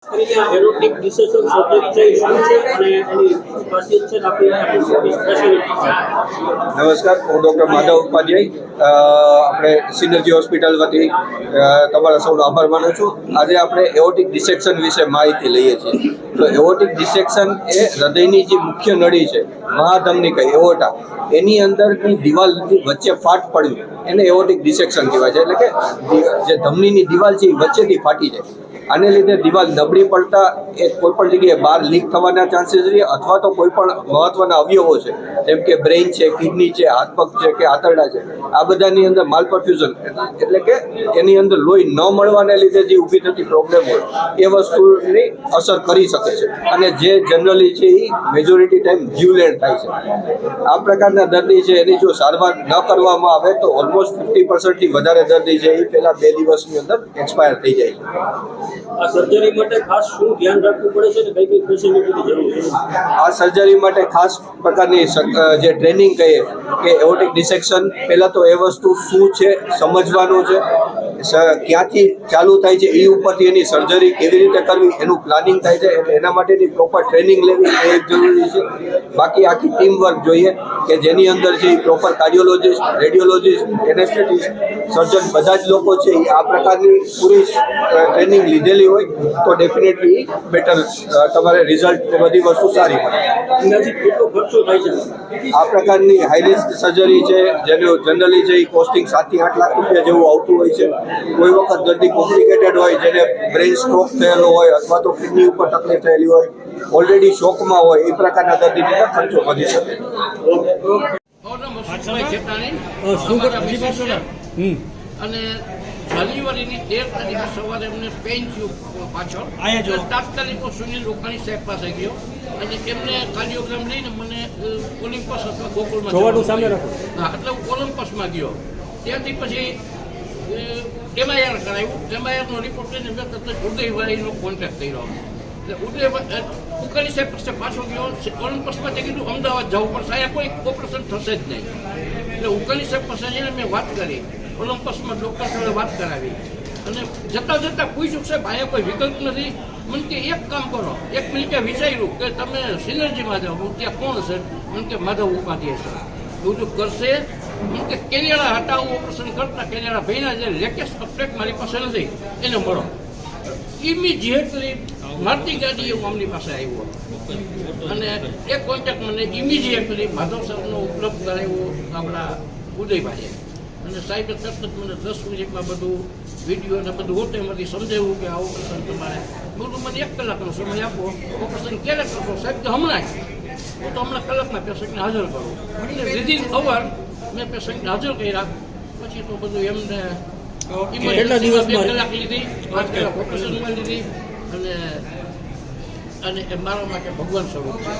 એરોટિક dissection surgery છે શું છે અને એની ખાસિયત છે આપણી સ્પેશિયાલિટી છે. નમસ્કાર, હું ડૉક્ટર માધવ ઉપાધ્યાય આપણે સિનર્જી હોસ્પિટલ વતી તમારા સૌનો આભાર માનું છું. આજે આપણે એઓર્ટિક ડિસેક્શન વિશે માહિતી લઈએ છીએ. તો એઓર્ટિક ડિસેક્શન એ હૃદયની જે મુખ્ય નળી છે, મહાધમની કઈ એઓર્ટા, એની અંદરની દિવાલની વચ્ચે ફાટ પડવી એને એઓર્ટિક ડિસેક્શન કહેવાય છે. એટલે કે જે ધમનીની દિવાલ છે એ વચ્ચેથી ફાટી જાય. આને લીધે દિવાલ નબળી પડતા એ કોઈ પણ જગ્યાએ બહાર લીક થવાના ચાન્સીસ રહે, અથવા તો કોઈ પણ મહત્વના અવયવો છે જેમ કે બ્રેઇન છે, કિડની છે, હાથ પગ છે કે આંતરડા છે, આ બધાની અંદર માલપરફ્યુઝન એટલે કે એની અંદર લોહી ન મળવાને લીધે જે ઊભી થતી પ્રોબ્લેમ હોય એ વસ્તુની અસર કરી શકે છે. અને જે જનરલી છે એ મેજોરિટી ટાઈમ જીવલેણ થાય છે. આ પ્રકારના દર્દી છે એની જો સારવાર ન કરવામાં આવે તો ઓલમોસ્ટ 50%થી વધારે દર્દી છે એ પહેલા 2 દિવસની અંદર એક્સપાયર થઈ જાય છે. આ સર્જરી માટે ખાસ શું ધ્યાન રાખવું પડે છે અને કઈ ફેસિલિટીની જરૂર છે? આ સર્જરી માટે ખાસ પ્રકારની જે ટ્રેનિંગ કહીએ કે એઓર્ટિક ડિસેક્શન, પહેલાં તો એ વસ્તુ શું છે સમજવાનું છે, ક્યાંથી ચાલુ થાય છે એ ઉપરથી એની સર્જરી કેવી રીતે કરવી એનું પ્લાનિંગ થાય છે. એટલે એના માટેની પ્રોપર ટ્રેનિંગ લેવી એ એક જરૂરી છે. બાકી આખી ટીમ વર્ક જોઈએ કે જેની અંદર છે એ પ્રોપર કાર્ડિયોલોજિસ્ટ, રેડિયોલોજિસ્ટ, એનેસ્થેટિસ્ટ, સર્જન બધા જ લોકો છે એ આ પ્રકારની પૂરી ટ્રેનિંગ લીધેલી હોય તો ડેફિનેટલી બેટર તમારે રિઝલ્ટ એ બધી વસ્તુ સારી મળે. અંદાજિત કેટલો ખર્ચો થાય છે? આ પ્રકારની હાઈ રિસ્ક સર્જરી છે જેનું જનરલી છે એ કોસ્ટિંગ 7 થી 8 લાખ રૂપિયા જેવું આવતું હોય છે. કોઈ વખત દર્દી કોમ્પ્લિકેટેડ હોય, જેને બ્રેઇન સ્ટ્રોક થયેલો હોય અથવા તો કિડની ઉપર તકલીફ થયેલી હોય, ઓલરેડી શોકમાં હોય, એ પ્રકારના દર્દીને પણ ખર્ચો વધી શકે. અને જાન્યુઆરીની 13 તારીખે સવારે એમને પેઇન થયું પાછળ, તાત્કાલિક સુનિલ રોકાણી સાહેબ પાસે ગયો અને એમને કાર્ડિયોગ્રામ લઈને મને ઓલિમ્પસ અથવા ગોકુલમાં હા એટલે હું ઓલિમ્પસમાં ગયો. ત્યાંથી પછી MIR કરાવ્યું. MIRનો રિપોર્ટ લઈને મેં તરત ઉદયભાઈનો કોન્ટેક્ટ કર્યો. એટલે ઉકાણી સાહેબ પાસે પાછો ગયો. ઓલિમ્પસમાંથી કીધું અમદાવાદ જવું પડશે, અહીંયા કોઈ ઓપરેશન થશે જ નહીં. એટલે ઉકાણી સાહેબ પાસે જઈને મેં વાત કરી, ઓલિમ્પસમાં ડૉક્ટર જોડે વાત કરાવી અને જતાં પૂછ્યું સાહેબ અહીંયા કોઈ વિકલ્પ નથી. મને કે એક કામ કરો, 1 મિનિટે વિચાર્યું કે તમે સિનર્જીમાં જાઓ. હું ત્યાં કોણ છે? મને કે માધવ ઉપાધ્યાય છે. બધું કરશે. મને કે કેનેડા હટાવું ઓપરેશન કરતા કેનેડા ભાઈના જે લેટેસ્ટ અપડેટ મારી પાસે નથી એને મળો. ઇમિજિએટલી મારતી ગાડી એવું આમની પાસે આવ્યો અને એ કોન્ટેક્ટ મને ઇમિજિએટલી માધવ સાહેબનો ઉપલબ્ધ કરાવ્યો આપણા ઉદયભાઈએ. અને સાહેબે તરત જ મને 10 મિનિટમાં બધું વિડીયો અને બધું હોટેલમાંથી સમજાવ્યું કે આ ઓપરેશન તમારે બધું મને 1 કલાકનો સમય આપો. ઓપરેશન ક્યારે કરશો? સાહેબ કે હમણાં જ. હું તો હમણાં કલાકમાં પેશન્ટને હાજર કરું. એટલે વિધિન અવર મેં પેશન્ટને હાજર કર્યા. પછી તો બધું એમને ઇમરજન્સીમાં 2 કલાક લીધી, 5 કલાક ઓપરેશનમાં લીધી અને એ મારા માટે ભગવાન સ્વરૂપ છે.